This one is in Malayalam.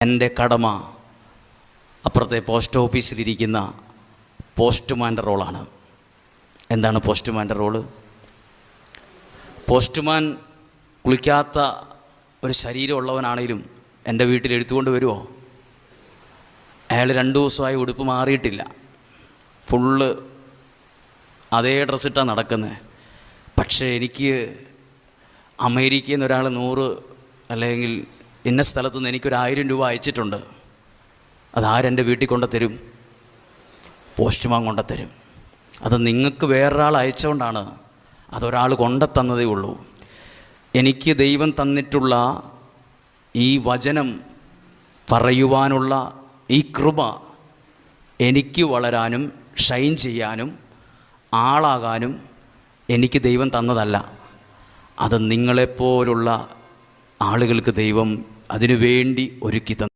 എൻ്റെ കടമ അപ്പുറത്തെ പോസ്റ്റ് ഓഫീസിലിരിക്കുന്ന പോസ്റ്റ്മാൻ്റെ റോളാണ്. എന്താണ് പോസ്റ്റ്മാൻ്റെ റോള്? പോസ്റ്റ്മാൻ കുളിക്കാത്ത ഒരു ശരീരമുള്ളവനാണെങ്കിലും എൻ്റെ വീട്ടിൽ എഴുത്തുകൊണ്ട് വരുമോ? അയാൾ 2 ദിവസമായി ഉടുപ്പ് മാറിയിട്ടില്ല, ഫുള്ള് അതേ ഡ്രസ്സിട്ടാണ് നടക്കുന്നത്. പക്ഷേ എനിക്ക് അമേരിക്കയിൽ നിന്ന് ഒരാൾ 100 അല്ലെങ്കിൽ ഇന്ന സ്ഥലത്തു നിന്ന് എനിക്കൊരു 1000 രൂപ അയച്ചിട്ടുണ്ട്. അതാരെൻ്റെ വീട്ടിൽ കൊണ്ടുത്തരും? പോസ്റ്റ്മാൻ കൊണ്ടുത്തരും. അത് നിങ്ങൾക്ക് വേറൊരാൾ അയച്ചുകൊണ്ടാണ്, അതൊരാൾ കൊണ്ടുത്തന്നതേ ഉള്ളൂ. എനിക്ക് ദൈവം തന്നിട്ടുള്ള ഈ വചനം പറയുവാനുള്ള ഈ കൃപ എനിക്ക് വളരാനും ഷൈൻ ചെയ്യാനും ആളാകാനും എനിക്ക് ദൈവം തന്നതല്ല. അത് നിങ്ങളെപ്പോലുള്ള ആളുകൾക്ക് ദൈവം അതിനു വേണ്ടി ഒരുക്കി തന്നു.